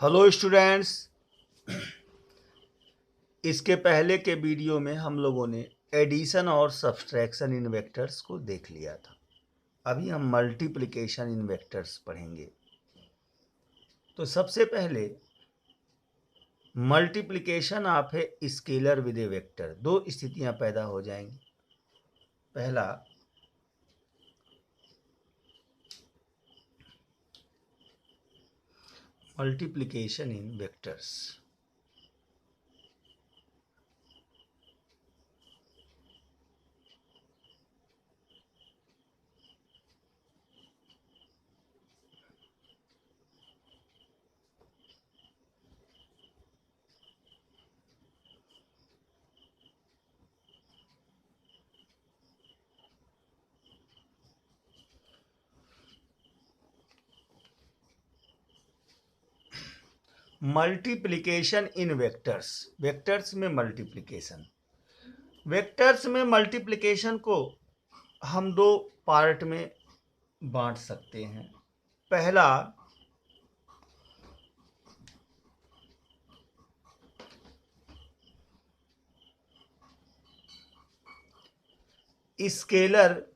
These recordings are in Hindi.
Hello students. इसके पहले के वीडियो में हम लोगों ने एडिशन और सब्सट्रैक्शन इन वेक्टर्स को देख लिया था। अभी हम मल्टीप्लिकेशन इन वेक्टर्स पढ़ेंगे। तो सबसे पहले multiplication of a scalar with A vector, दो स्थितियां पैदा हो जाएंगी। पहला, मल्टीप्लिकेशन इन वेक्टर्स। मल्टीप्लिकेशन इन वेक्टर्स, वेक्टर्स में मल्टीप्लिकेशन। वेक्टर्स में मल्टीप्लिकेशन को हम दो पार्ट में बांट सकते हैं। पहला, स्केलर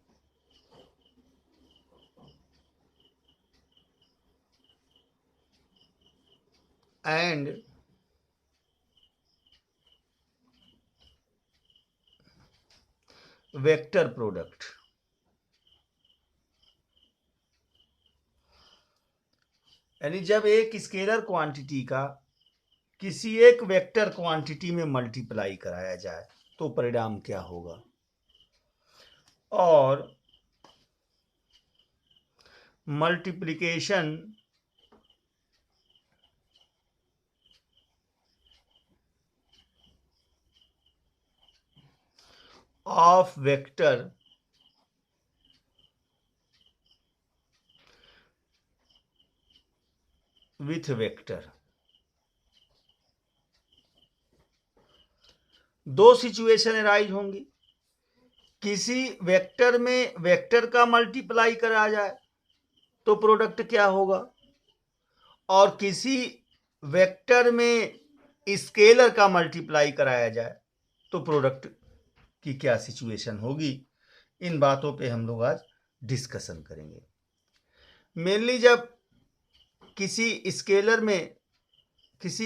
एंड वेक्टर प्रोडक्ट। यानी जब एक स्केलर क्वांटिटी का किसी एक वेक्टर क्वांटिटी में मल्टीप्लाई कराया जाए तो परिणाम क्या होगा। और multiplication of vector with vector. दो सिचुएशन अराइज होंगी। किसी वेक्टर में वेक्टर का मल्टीप्लाई करा जाए तो प्रोडक्ट क्या होगा, और किसी वेक्टर में स्केलर का मल्टीप्लाई कराया जाए तो प्रोडक्ट की क्या सिचुएशन होगी। इन बातों पे हम लोग आज डिस्कशन करेंगे। मेनली जब किसी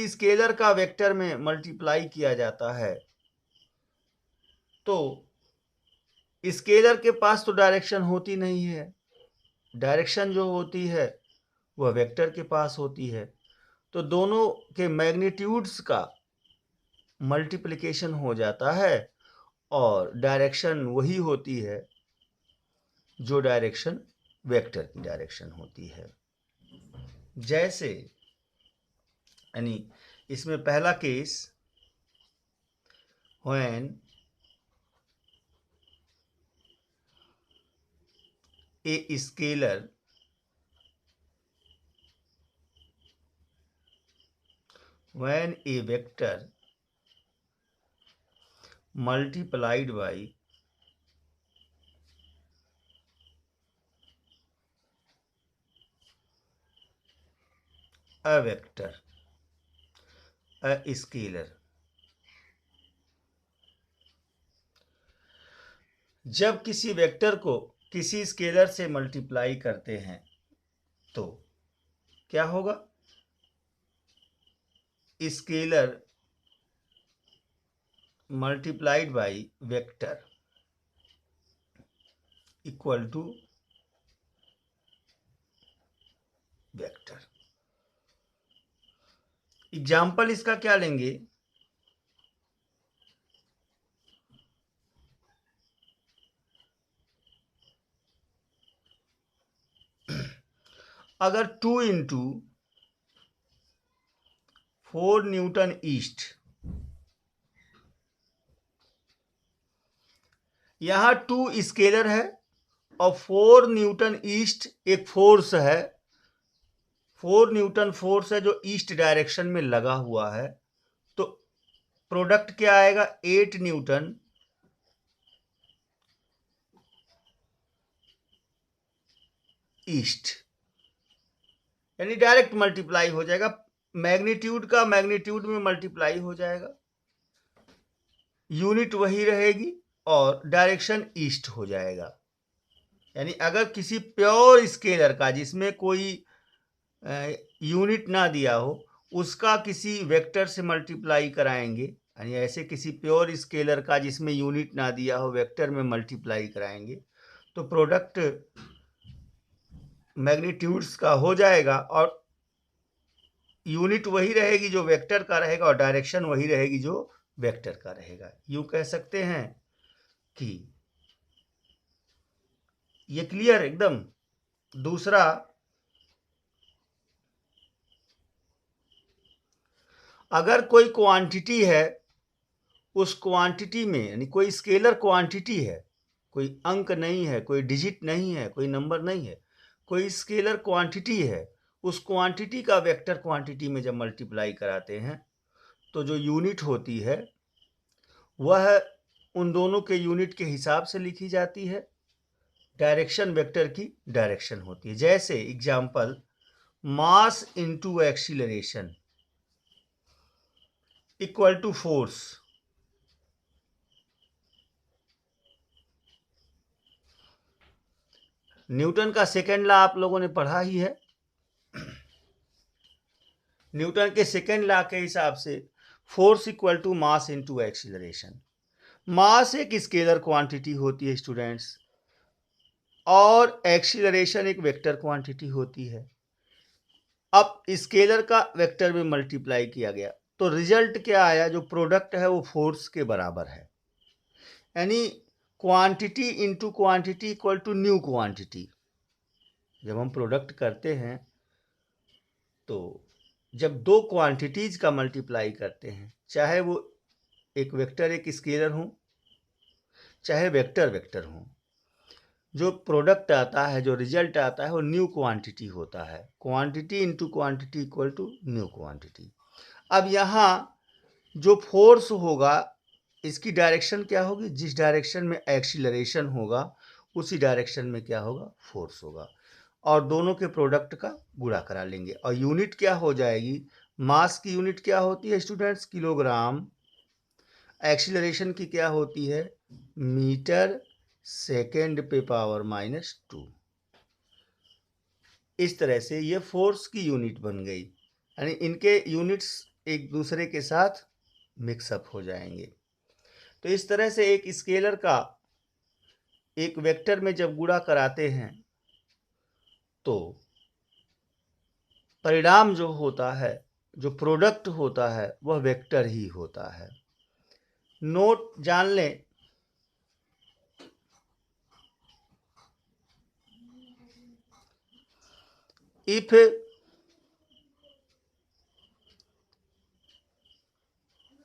स्केलर का वेक्टर में मल्टीप्लाई किया जाता है तो स्केलर के पास तो डायरेक्शन होती नहीं है। डायरेक्शन जो होती है वह वेक्टर के पास होती है। तो दोनों के मैग्नीट्यूड्स का मल्टीप्लिकेशन हो जाता है और डायरेक्शन वही होती है जो डायरेक्शन वेक्टर की डायरेक्शन होती है। जैसे यानी इसमें पहला case, when a scalar when a vector multiplied by a vector, a scalar। जब किसी वेक्टर को किसी स्केलर से मल्टीप्लाई करते हैं तो क्या होगा, scalar multiplied by vector equal to vector. Example इसका क्या लेंगे, अगर 2 इंटू 4 न्यूटन ईस्ट, यहां 2 स्केलर है और 4 न्यूटन ईस्ट एक फोर्स है। 4 न्यूटन फोर्स है जो ईस्ट डायरेक्शन में लगा हुआ है। तो प्रोडक्ट क्या आएगा, 8 न्यूटन ईस्ट, यानी डायरेक्ट मल्टीप्लाई हो जाएगा। मैग्नीट्यूड का मैग्नीट्यूड में मल्टीप्लाई हो जाएगा, यूनिट वही रहेगी और डायरेक्शन ईस्ट हो जाएगा। यानी अगर किसी प्योर स्केलर का जिसमें कोई यूनिट ना दिया हो उसका किसी वेक्टर से मल्टीप्लाई कराएंगे, यानी ऐसे किसी प्योर स्केलर का जिसमें यूनिट ना दिया हो वेक्टर में मल्टीप्लाई कराएंगे तो प्रोडक्ट मैग्नीट्यूड्स का हो जाएगा और यूनिट वही रहेगी जो वेक्टर का रहेगा और डायरेक्शन वही रहेगी जो वेक्टर का रहेगा। यूं कह सकते हैं कि ये क्लियर एकदम। दूसरा, अगर कोई क्वांटिटी है उस क्वांटिटी में, यानी कोई स्केलर क्वांटिटी है, कोई अंक नहीं है, कोई डिजिट नहीं है, कोई नंबर नहीं है, कोई स्केलर क्वांटिटी है, उस क्वांटिटी का वेक्टर क्वांटिटी में जब मल्टीप्लाई कराते हैं तो जो यूनिट होती है वह उन दोनों के यूनिट के हिसाब से लिखी जाती है, डायरेक्शन वेक्टर की डायरेक्शन होती है। जैसे example, mass into acceleration equal to force. Newton का सेकेंड लॉ आप लोगों ने पढ़ा ही है। न्यूटन के सेकेंड लॉ के हिसाब से force equal to mass into acceleration. Mass एक स्केलर क्वांटिटी होती है स्टूडेंट्स, और एक्सीलरेशन एक वेक्टर क्वांटिटी होती है। अब स्केलर का वेक्टर में मल्टीप्लाई किया गया तो रिजल्ट क्या आया, जो प्रोडक्ट है वो फोर्स के बराबर है। यानी quantity into quantity equal to new quantity. जब हम प्रोडक्ट करते हैं तो जब दो क्वांटिटीज का मल्टीप्लाई करते हैं, चाहे वो एक वेक्टर एक स्केलर हो, चाहे वेक्टर वेक्टर हो, जो प्रोडक्ट आता है, जो रिजल्ट आता है वो न्यू क्वांटिटी होता है। Quantity into quantity equal to new quantity. अब यहाँ जो फोर्स होगा इसकी डायरेक्शन क्या होगी, जिस डायरेक्शन में एक्सीलरेशन होगा उसी डायरेक्शन में क्या होगा, फोर्स होगा, और दोनों के प्रोडक्ट का गुणा करा लेंगे और यूनिट क्या हो जाएगी। मास की यूनिट क्या होती है स्टूडेंट्स, किलोग्राम। एक्सीलरेशन की क्या होती है, मीटर सेकेंड पे पावर -2। इस तरह से ये फोर्स की यूनिट बन गई, यानी इनके यूनिट्स एक दूसरे के साथ मिक्सअप हो जाएंगे। तो इस तरह से एक स्केलर का एक वेक्टर में जब गुणा कराते हैं तो परिणाम जो होता है, जो प्रोडक्ट होता है वह वेक्टर ही होता है। नोट जान लें, इफ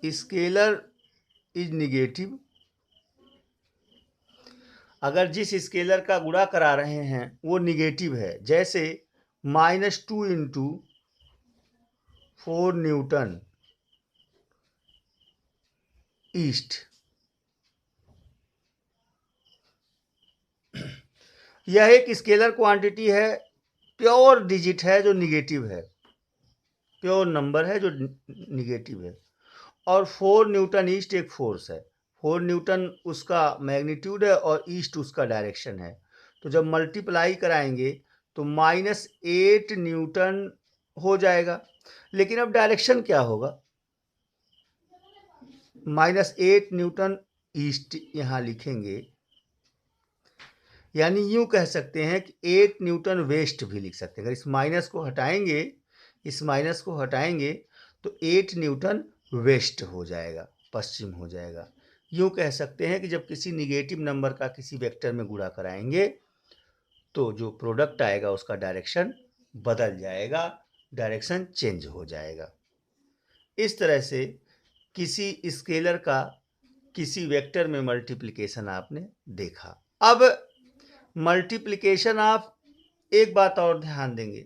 स्केलर इज निगेटिव, अगर जिस स्केलर का गुणा करा रहे हैं वो निगेटिव है, जैसे -2 इंटू 4 न्यूटन ईस्ट, यह एक स्केलर क्वांटिटी है, प्योर डिजिट है जो निगेटिव है, प्योर नंबर है जो निगेटिव है, और 4 न्यूटन ईस्ट एक फोर्स है। 4 न्यूटन उसका मैग्नीट्यूड है और ईस्ट उसका डायरेक्शन है। तो जब मल्टीप्लाई कराएंगे तो -8 न्यूटन हो जाएगा। लेकिन अब डायरेक्शन क्या होगा, -8 न्यूटन ईस्ट यहाँ लिखेंगे, यानी यूं कह सकते हैं कि 8 न्यूटन वेस्ट भी लिख सकते हैं। अगर इस माइनस को हटाएंगे, इस माइनस को हटाएंगे तो 8 न्यूटन वेस्ट हो जाएगा, पश्चिम हो जाएगा। यूं कह सकते हैं कि जब किसी निगेटिव नंबर का किसी वेक्टर में गुणा कराएंगे तो जो प्रोडक्ट आएगा उसका डायरेक्शन बदल जाएगा, डायरेक्शन चेंज हो जाएगा। इस तरह से किसी स्केलर का किसी वेक्टर में मल्टीप्लिकेशन आपने देखा। अब मल्टीप्लिकेशन आप एक बात और ध्यान देंगे,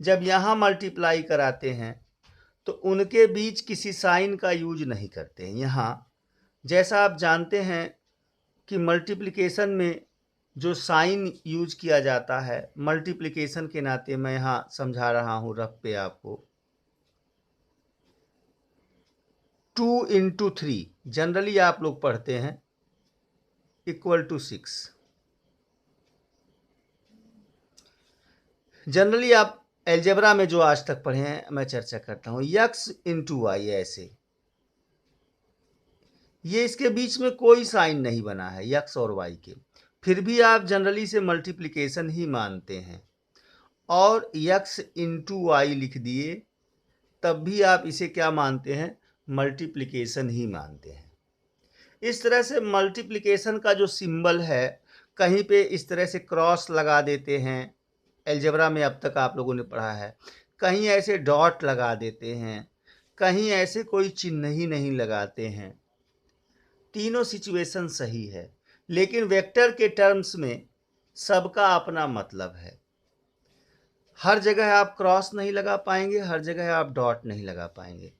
जब यहाँ मल्टीप्लाई कराते हैं तो उनके बीच किसी साइन का यूज नहीं करते हैं। यहाँ जैसा आप जानते हैं कि मल्टीप्लिकेशन में जो साइन यूज किया जाता है, मल्टीप्लिकेशन के नाते मैं यहाँ समझा रहा हूँ रफ पे आपको, 2 इंटू 3 जनरली आप लोग पढ़ते हैं इक्वल टू 6। जनरली आप एल्जेब्रा में जो आज तक पढ़े हैं मैं चर्चा करता हूं, x इंटू वाई, ऐसे ये इसके बीच में कोई साइन नहीं बना है x और y के, फिर भी आप जनरली से मल्टीप्लिकेशन ही मानते हैं और x इंटू वाई लिख दिए, तब भी आप इसे क्या मानते हैं, मल्टीप्लिकेशन ही मानते हैं। इस तरह से मल्टीप्लिकेशन का जो सिंबल है कहीं पे इस तरह से क्रॉस लगा देते हैं, एल्जेब्रा में अब तक आप लोगों ने पढ़ा है, कहीं ऐसे डॉट लगा देते हैं, कहीं ऐसे कोई चिन्ह ही नहीं लगाते हैं। तीनों सिचुएशन सही है, लेकिन वेक्टर के टर्म्स में सबका अपना मतलब है। हर जगह आप क्रॉस नहीं लगा पाएंगे, हर जगह आप डॉट नहीं लगा पाएंगे।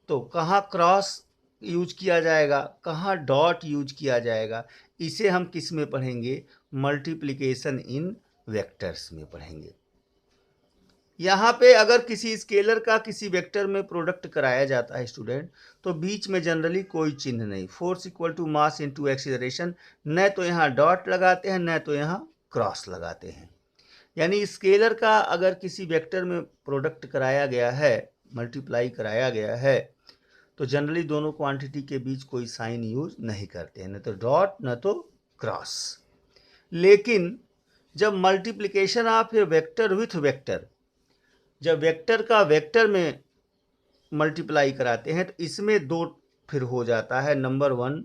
तो कहाँ क्रॉस यूज किया जाएगा, कहाँ डॉट यूज किया जाएगा, इसे हम किस में पढ़ेंगे, मल्टीप्लिकेशन इन वेक्टर्स में पढ़ेंगे। यहाँ पे अगर किसी स्केलर का किसी वेक्टर में प्रोडक्ट कराया जाता है स्टूडेंट, तो बीच में जनरली कोई चिन्ह नहीं, force equal to mass into acceleration, न तो यहाँ डॉट लगाते हैं न तो यहाँ क्रॉस लगाते हैं। यानी स्केलर का अगर किसी वेक्टर में प्रोडक्ट कराया गया है, मल्टीप्लाई कराया गया है, तो जनरली दोनों क्वांटिटी के बीच कोई साइन यूज नहीं करते हैं, न तो डॉट न तो क्रॉस। लेकिन जब multiplication of A vector with vector, जब वेक्टर का वेक्टर में मल्टीप्लाई कराते हैं, तो इसमें दो फिर हो जाता है, नंबर 1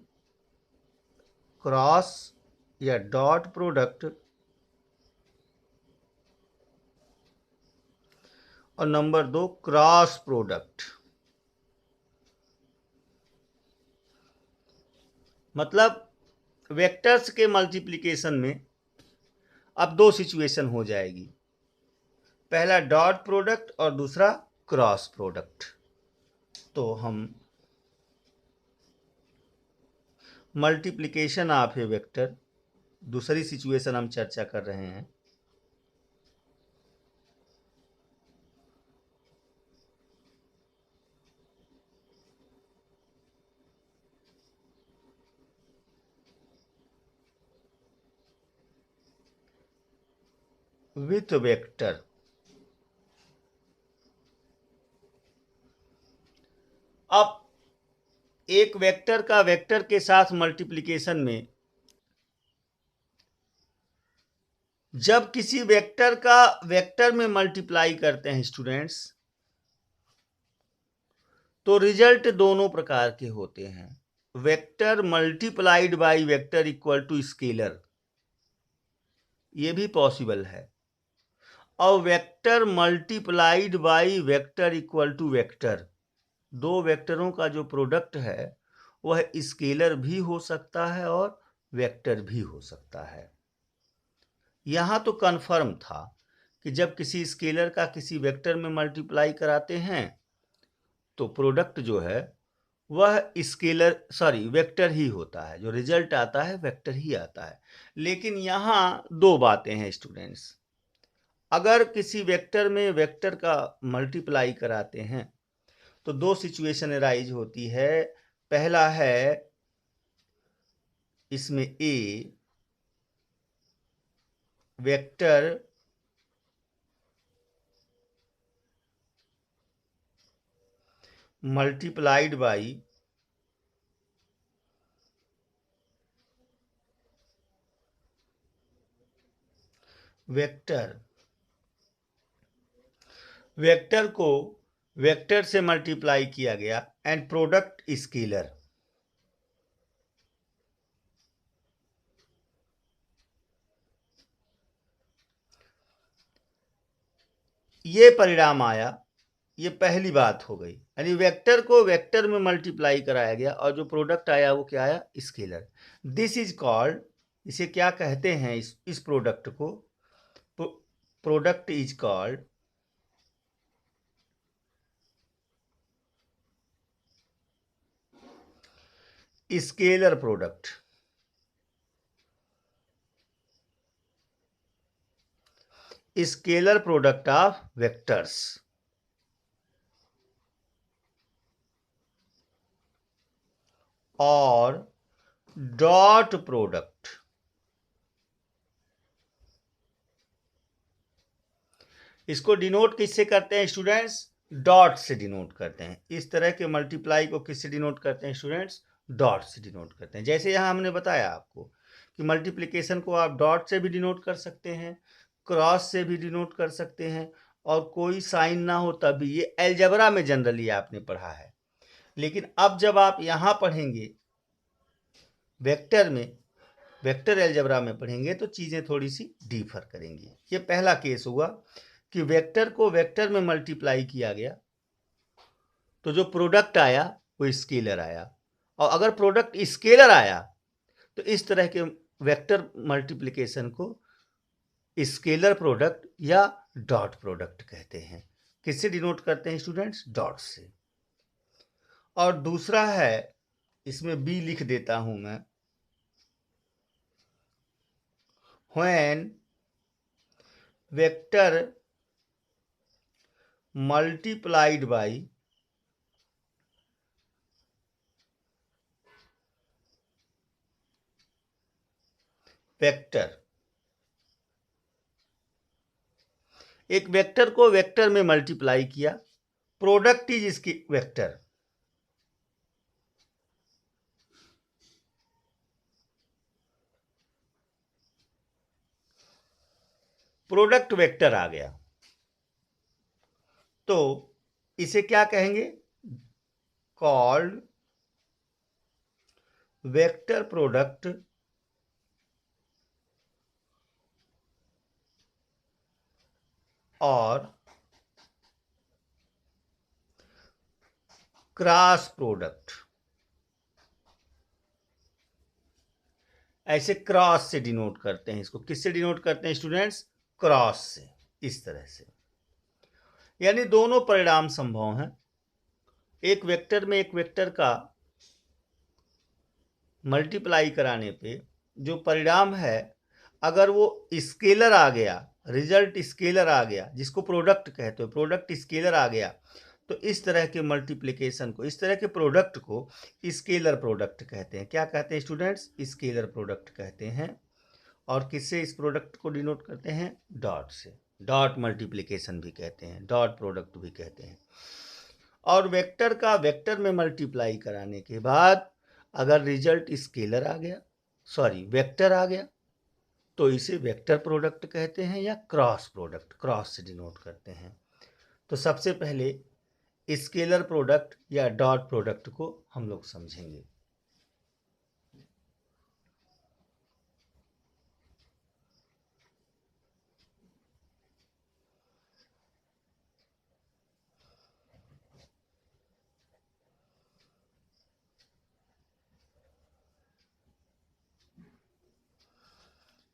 क्रॉस या डॉट प्रोडक्ट और नंबर 2 क्रॉस प्रोडक्ट। मतलब वेक्टर्स के मल्टीप्लिकेशन में अब दो सिचुएशन हो जाएगी, पहला डॉट प्रोडक्ट और दूसरा क्रॉस प्रोडक्ट। तो हम मल्टीप्लिकेशन ऑफ ए वेक्टर, दूसरी सिचुएशन हम चर्चा कर रहे हैं। विथ वेक्टर, अब एक वेक्टर का वेक्टर के साथ मल्टीप्लिकेशन में, जब किसी वेक्टर का वेक्टर में मल्टीप्लाई करते हैं स्टूडेंट्स, तो रिजल्ट दोनों प्रकार के होते हैं। Vector multiplied by vector equal to scalar, ये भी पॉसिबल है, और vector multiplied by vector equal to vector, दो वेक्टरों का जो प्रोडक्ट है वह स्केलर भी हो सकता है और वेक्टर भी हो सकता है। यहाँ तो कन्फर्म था कि जब किसी स्केलर का किसी वेक्टर में मल्टीप्लाई कराते हैं तो प्रोडक्ट जो है वह वेक्टर ही होता है, जो रिजल्ट आता है वेक्टर ही आता है। लेकिन यहाँ दो बातें हैं स्टूडेंट्स, अगर किसी वेक्टर में वेक्टर का मल्टीप्लाई कराते हैं तो दो सिचुएशन अराइज होती है। पहला है इसमें a vector multiplied by vector, vector को वेक्टर से मल्टीप्लाई किया गया एंड प्रोडक्ट स्केलर। ये परिणाम आया, ये पहली बात हो गई, यानी वेक्टर को वेक्टर में मल्टीप्लाई कराया गया और जो प्रोडक्ट आया वो क्या आया, स्केलर। दिस इज कॉल्ड, इसे क्या कहते हैं, इस प्रोडक्ट को, product is called scalar product. Scalar product of vectors. और डॉट प्रोडक्ट। इसको डिनोट किससे करते हैं स्टूडेंट्स? डॉट से डिनोट करते हैं। इस तरह के मल्टीप्लाई को किससे डिनोट करते हैं स्टूडेंट्स? डॉट से डिनोट करते हैं। जैसे यहाँ हमने बताया आपको कि मल्टीप्लिकेशन को आप डॉट से भी डिनोट कर सकते हैं, क्रॉस से भी डिनोट कर सकते हैं, और कोई साइन ना हो तब भी। ये अलजेब्रा में जनरली आपने पढ़ा है, लेकिन अब जब आप यहाँ पढ़ेंगे वेक्टर में, वेक्टर अलजेब्रा में पढ़ेंगे तो चीज़ें थोड़ी सी डिफर करेंगी। ये पहला केस हुआ कि वेक्टर को वेक्टर में मल्टीप्लाई किया गया तो जो प्रोडक्ट आया वो स्केलर आया, और अगर प्रोडक्ट स्केलर आया तो इस तरह के वेक्टर मल्टीप्लिकेशन को स्केलर प्रोडक्ट या डॉट प्रोडक्ट कहते हैं। किससे डिनोट करते हैं स्टूडेंट्स? डॉट से। और दूसरा है, इसमें बी लिख देता हूं मैं, when vector multiplied by vector. एक वेक्टर को वेक्टर में मल्टीप्लाई किया, प्रोडक्ट इज इसकी वेक्टर, प्रोडक्ट वेक्टर आ गया तो इसे क्या कहेंगे? कॉल्ड वेक्टर प्रोडक्ट और क्रॉस प्रोडक्ट। ऐसे क्रॉस से डिनोट करते हैं इसको। किससे डिनोट करते हैं स्टूडेंट्स? क्रॉस से। इस तरह से, यानी दोनों परिणाम संभव हैं। एक वेक्टर में एक वेक्टर का मल्टीप्लाई कराने पे जो परिणाम है, अगर वो स्केलर आ गया, रिजल्ट स्केलर आ गया, जिसको प्रोडक्ट कहते हो, प्रोडक्ट स्केलर आ गया, तो इस तरह के मल्टीप्लिकेशन को, इस तरह के प्रोडक्ट को स्केलर प्रोडक्ट कहते हैं। क्या कहते हैं स्टूडेंट्स? स्केलर प्रोडक्ट कहते हैं। और किससे इस प्रोडक्ट को डिनोट करते हैं? डॉट से। डॉट मल्टीप्लिकेशन भी कहते हैं, डॉट प्रोडक्ट भी कहते हैं। और वेक्टर का वेक्टर में मल्टीप्लाई कराने के बाद अगर रिजल्ट स्केलर आ गया, सॉरी वेक्टर आ गया, तो इसे वेक्टर प्रोडक्ट कहते हैं या क्रॉस प्रोडक्ट, क्रॉस से डिनोट करते हैं। तो सबसे पहले स्केलर प्रोडक्ट या डॉट प्रोडक्ट को हम लोग समझेंगे।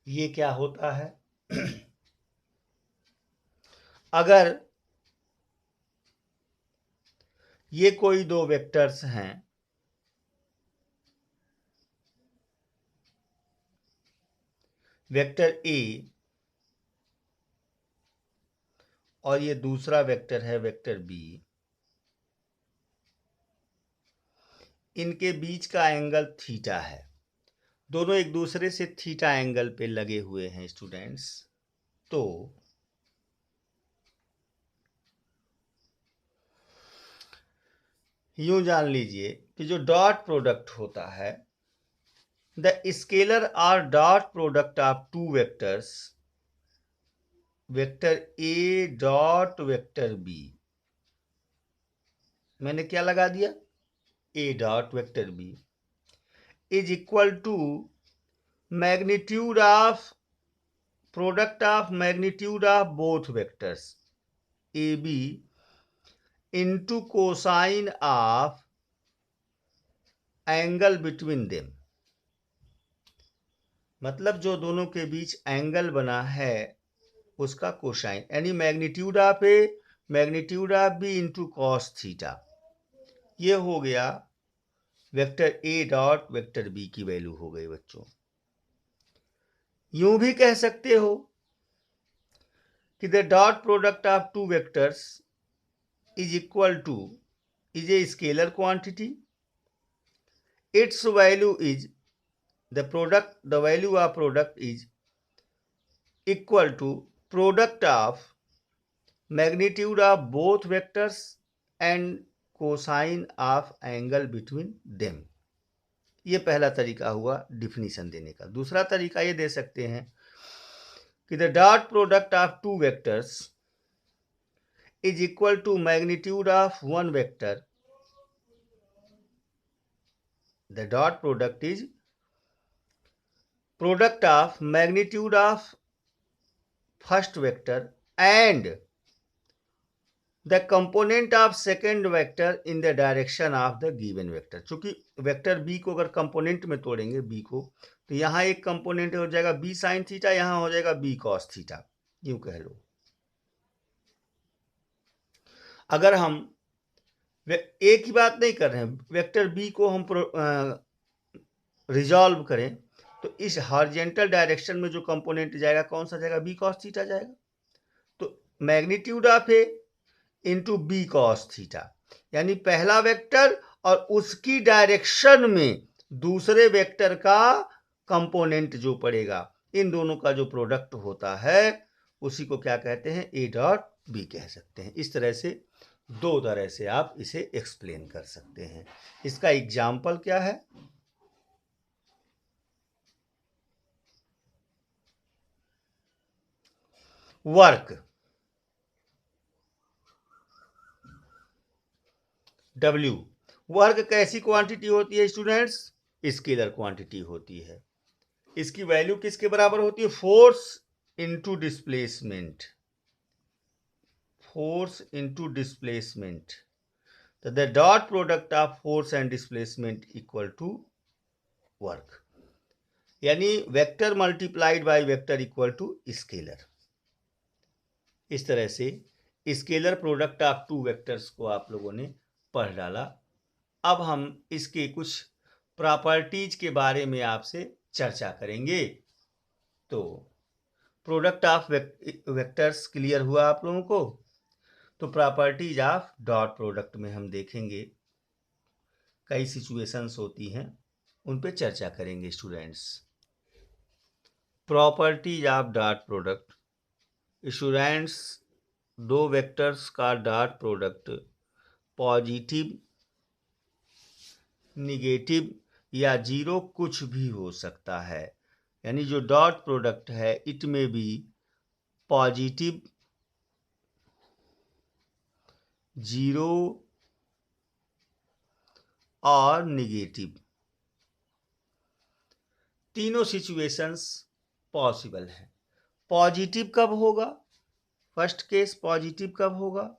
ये क्या होता है? अगर ये कोई दो वेक्टर्स हैं, वेक्टर ए और ये दूसरा वेक्टर है वेक्टर बी, इनके बीच का एंगल थीटा है, दोनों एक दूसरे से थीटा एंगल पे लगे हुए हैं स्टूडेंट्स, तो यूं जान लीजिए कि जो डॉट प्रोडक्ट होता है, द स्केलर और dot product of two vectors, vector A dot vector B, मैंने क्या लगा दिया? A dot vector B is equal to magnitude of product of magnitude of both vectors A B into cosine of angle between them. मतलब जो दोनों के बीच एंगल बना है उसका कोसाइन, यानी magnitude of A magnitude of B into cos theta. ये हो गया vector A dot vector B की वैल्यू हो गई बच्चों। यूं भी कह सकते हो कि the dot product of two vectors is equal to, is a scalar quantity, its value is the value of product is equal to product of magnitude of both vectors and cosine of angle between them। ये पहला तरीका हुआ डिफिनीशन देने का। दूसरा तरीका ये दे सकते हैं कि the dot product of two vectors is equal to magnitude of one vector. The dot product is product of magnitude of first vector and the component of second vector in the direction of the given vector. चूंकि वेक्टर बी को अगर कंपोनेंट में तोड़ेंगे बी को, तो यहाँ एक कंपोनेंट हो जाएगा बी साइन थीटा, यहाँ हो जाएगा बी कॉस थीटा, यूं कह लो। अगर हम एक ही बात नहीं कर रहे हैं, वेक्टर बी को हम रिजॉल्व करें, तो इस हॉरिजॉन्टल डायरेक्शन में जो कंपोनेंट जाएगा कौन सा जाएगा? बी कॉस थीटा जाएगा। तो magnitude of A into B cos theta, यानी पहला वेक्टर और उसकी डायरेक्शन में दूसरे वेक्टर का कंपोनेंट जो पड़ेगा, इन दोनों का जो प्रोडक्ट होता है उसी को क्या कहते हैं? ए डॉट बी कह सकते हैं। इस तरह से दो तरह से आप इसे एक्सप्लेन कर सकते हैं। इसका एग्जाम्पल क्या है? वर्क W, वर्क कैसी क्वांटिटी होती है स्टूडेंट्स? स्केलर क्वांटिटी होती है। इसकी वैल्यू किसके बराबर होती है? Force into displacement. Force into displacement. तो the dot product of force and displacement equal to work, यानी vector multiplied by vector equal to scalar. इस तरह से scalar product of two vectors को आप लोगों ने पढ़ डाला। अब हम इसके कुछ प्रॉपर्टीज के बारे में आपसे चर्चा करेंगे। तो प्रोडक्ट ऑफ वेक्टर्स क्लियर हुआ आप लोगों को? तो प्रॉपर्टीज ऑफ डॉट प्रोडक्ट में हम देखेंगे, कई सिचुएशंस होती हैं, उन पे चर्चा करेंगे students. Properties of dot product students, दो वेक्टर्स का डॉट प्रोडक्ट पॉजिटिव, निगेटिव या जीरो कुछ भी हो सकता है। यानी जो डॉट प्रोडक्ट है इट में भी पॉजिटिव, जीरो और निगेटिव, तीनों सिचुएशंस पॉसिबल है। पॉजिटिव कब होगा? फर्स्ट केस पॉजिटिव कब होगा?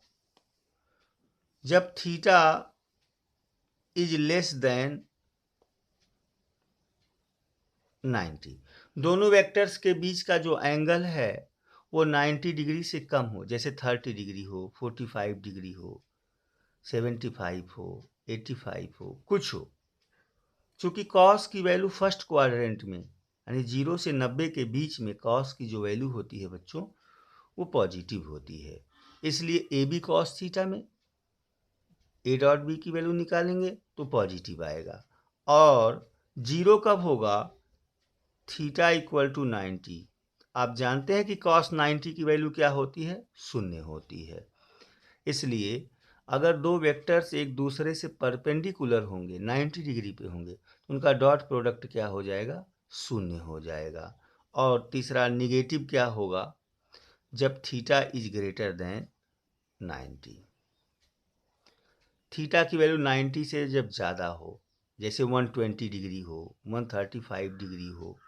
जब थीटा इज लेस देन 90, दोनों वेक्टर्स के बीच का जो एंगल है वो 90 डिग्री से कम हो, जैसे 30 डिग्री हो, 45 डिग्री हो, 75 हो, 85 हो, कुछ हो। चूंकि कॉस की वैल्यू फर्स्ट क्वाड्रेंट में यानी 0 से 90 के बीच में कॉस की जो वैल्यू होती है बच्चों वो पॉजिटिव होती है। इसलिए ए बी कॉस थीटा में ए डॉट बी की वैल्यू निकालेंगे तो पॉजिटिव आएगा। और जीरो कब होगा? Theta equal to 90। आप जानते हैं कि कॉस 90 की वैल्यू क्या होती है? शून्य होती है। इसलिए अगर दो वेक्टर्स एक दूसरे से परपेंडिकुलर होंगे, 90 डिग्री पे होंगे, तो उनका डॉट प्रोडक्ट क्या हो जाएगा? शून्य हो जाएगा। और तीसरा निगेटिव क्या होगा? जब theta is greater than 90। Theta की वैल्यू 90 से जब ज़्यादा हो, जैसे 120 डिग्री हो, 135 डिग्री हो,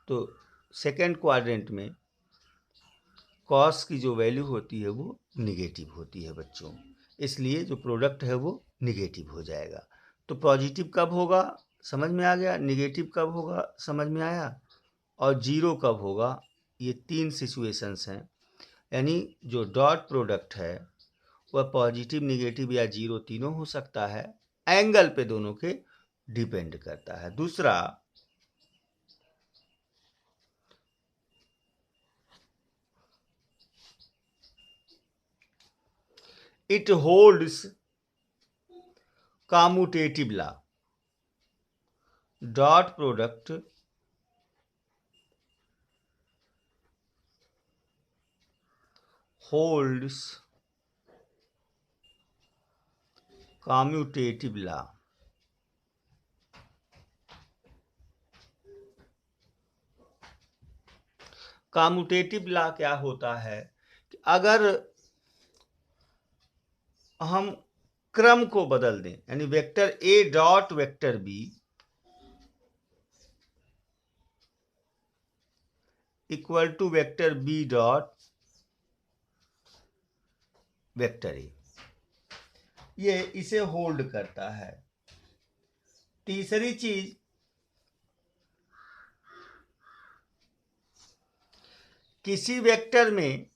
तो सेकेंड क्वाड्रेंट में कॉस की जो वैल्यू होती है वो निगेटिव होती है बच्चों। इसलिए जो प्रोडक्ट है वो निगेटिव हो जाएगा। तो पॉजिटिव कब होगा? समझ में आ गया। निगेटिव कब होगा? समझ में आया। और जीरो कब होगा? ये तीन सिचुएशंस हैं। यानी जो डॉट प्रोडक्ट है वह पॉजिटिव, निगेटिव या जीरो तीनों हो सकता है। एंगल पे दोनों के डिपेंड करता है। दूसरा, it holds commutative law. Dot product holds commutative law। Commutative law क्या होता है कि अगर हम क्रम को बदल दें, यानी vector A dot vector B equal to vector B dot vector A, ये इसे होल्ड करता है। तीसरी चीज, किसी वेक्टर में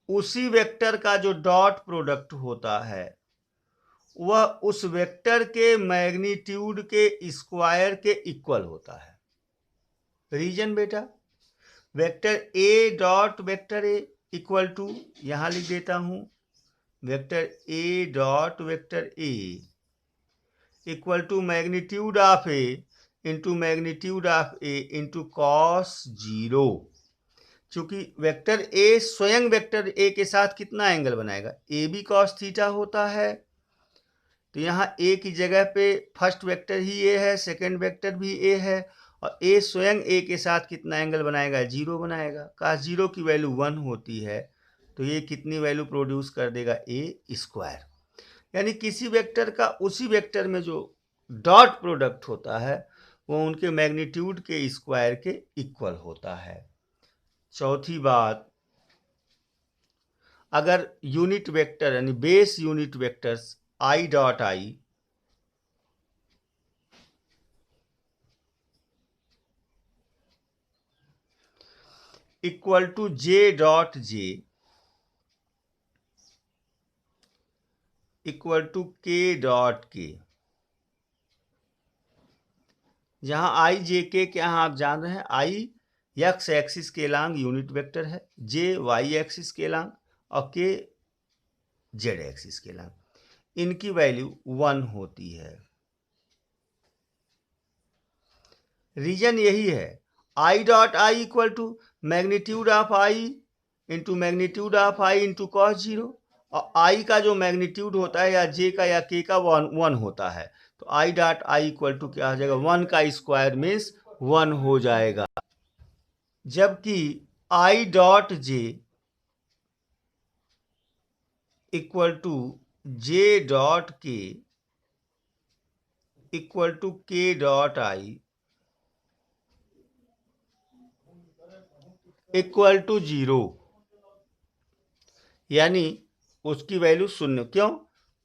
उसी वेक्टर का जो डॉट प्रोडक्ट होता है वह उस वेक्टर के मैग्नीट्यूड के स्क्वायर के इक्वल होता है। रीजन बेटा, vector A dot vector A equal to, यहां लिख देता हूं, vector A dot vector A equal to magnitude of A into magnitude of A into cos 0। चूंकि वेक्टर ए स्वयं वेक्टर ए के साथ कितना एंगल बनाएगा, ए बी कॉस थीटा होता है, तो यहाँ ए की जगह पे फर्स्ट वेक्टर ही ए है, सेकंड वेक्टर भी ए है, और ए स्वयं ए के साथ कितना एंगल बनाएगा, 0 बनाएगा। कॉस 0 की वैल्यू 1 होती है, तो ये कितनी वैल्यू प्रोड्यूस कर देगा, ए स्क्वायर। यानी किसी वेक्टर का उसी वेक्टर में जो डॉट प्रोडक्ट होता है वो उनके मैग्नीट्यूड के स्क्वायर के इक्वल होता है। चौथी बात, अगर यूनिट वेक्टर यानी base unit vectors I dot I equal to J dot J equal to K dot K, जहां आई जे के क्या आप जान रहे हैं, आई एक्स एक्सिस के लॉन्ग यूनिट वेक्टर है, जे वाई एक्सिस के लॉन्ग और के जेड एक्सिस के लॉन्ग, इनकी वैल्यू 1 होती है। रीजन यही है, I dot I equal to magnitude of I into magnitude of I into cos 0, और आई का जो मैग्नीट्यूड होता है या जे का या के का 1 होता है, तो I dot I equal to क्या हो जाएगा, 1 का स्क्वायर मीन्स 1 हो जाएगा। जबकि I dot J equal to J dot K equal to K dot I equal to 0, यानी उसकी वैल्यू 0। क्यों,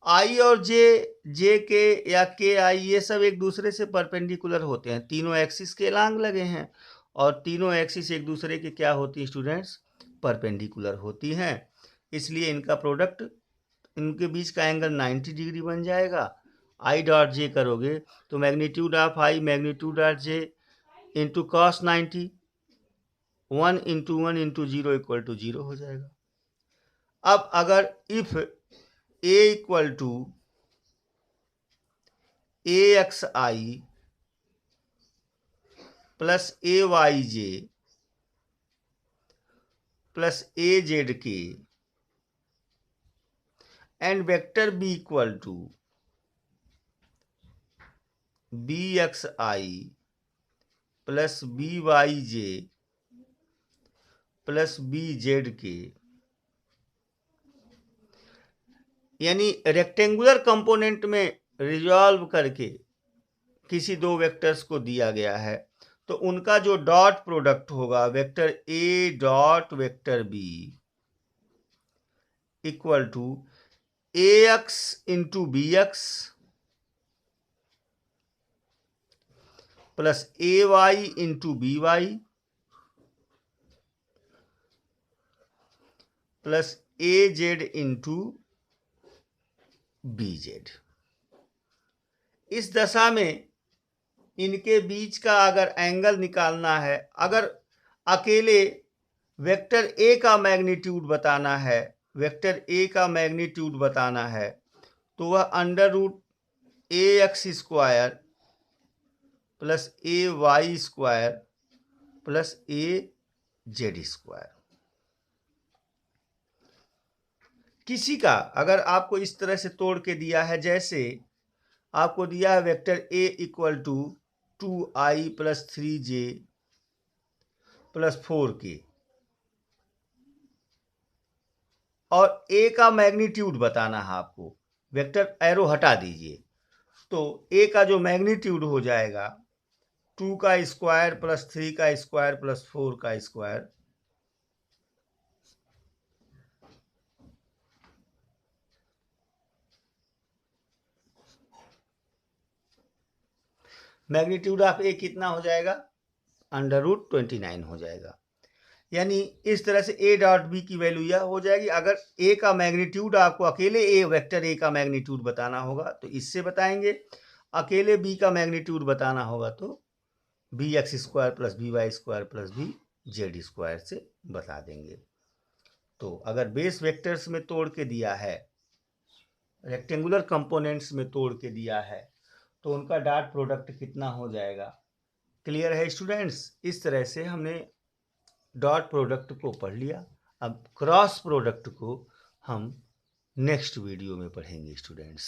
आई और जे के या के आई ये सब एक दूसरे से परपेंडिकुलर होते हैं, तीनों एक्सिस के लॉन्ग लगे हैं, और तीनों एक्सिस एक दूसरे के क्या होती हैं स्टूडेंट्स, परपेंडिकुलर होती हैं, इसलिए इनका प्रोडक्ट, इनके बीच का एंगल 90 डिग्री बन जाएगा। आई डॉट जे करोगे तो magnitude of I magnitude of J into cos 90, 1 into 1 into 0 equal to 0 हो जाएगा। अब अगर if A equal to A X I plus A Y J plus A Z K and vector B equal to B X I plus B Y J plus B Z K, यानी रेक्टेंगुलर कंपोनेंट में रिजॉल्व करके किसी दो वेक्टर्स को दिया गया है, तो उनका जो डॉट प्रोडक्ट होगा vector A dot vector B equal to A X into B X plus A Y into B Y plus A Z into B Z. इस दशा में इनके बीच का अगर एंगल निकालना है, अगर अकेले वेक्टर ए का मैग्नीट्यूड बताना है, वेक्टर ए का मैग्नीट्यूड बताना है, तो वह under root A x square plus A Y square plus A Z square. किसी का अगर आपको इस तरह से तोड़ के दिया है, जैसे आपको दिया है vector A equal to 2i plus 3j plus 4k, और a का मैग्नीट्यूड बताना है आपको। वेक्टर एरो हटा दीजिए, तो a का जो मैग्नीट्यूड हो जाएगा 2 का स्क्वायर प्लस 3 का स्क्वायर प्लस 4 का स्क्वायर, मैग्नीट्यूड ऑफ ए कितना हो जाएगा, √29 हो जाएगा। यानी इस तरह से ए डॉट बी की वैल्यू यह हो जाएगी। अगर ए का मैग्नीट्यूड आपको अकेले ए वेक्टर ए का मैग्नीट्यूड बताना होगा तो इससे बताएंगे, अकेले बी का मैग्नीट्यूड बताना होगा तो B X square plus B Y square plus B Z square से बता देंगे। तो अगर बेस वेक्टर्स में तोड़ के दिया है, रेक्टेंगुलर कंपोनेंट्स में तोड़ के दिया है, तो उनका डॉट प्रोडक्ट कितना हो जाएगा। क्लियर है स्टूडेंट्स? इस तरह से हमने डॉट प्रोडक्ट को पढ़ लिया। अब क्रॉस प्रोडक्ट को हम नेक्स्ट वीडियो में पढ़ेंगे स्टूडेंट्स।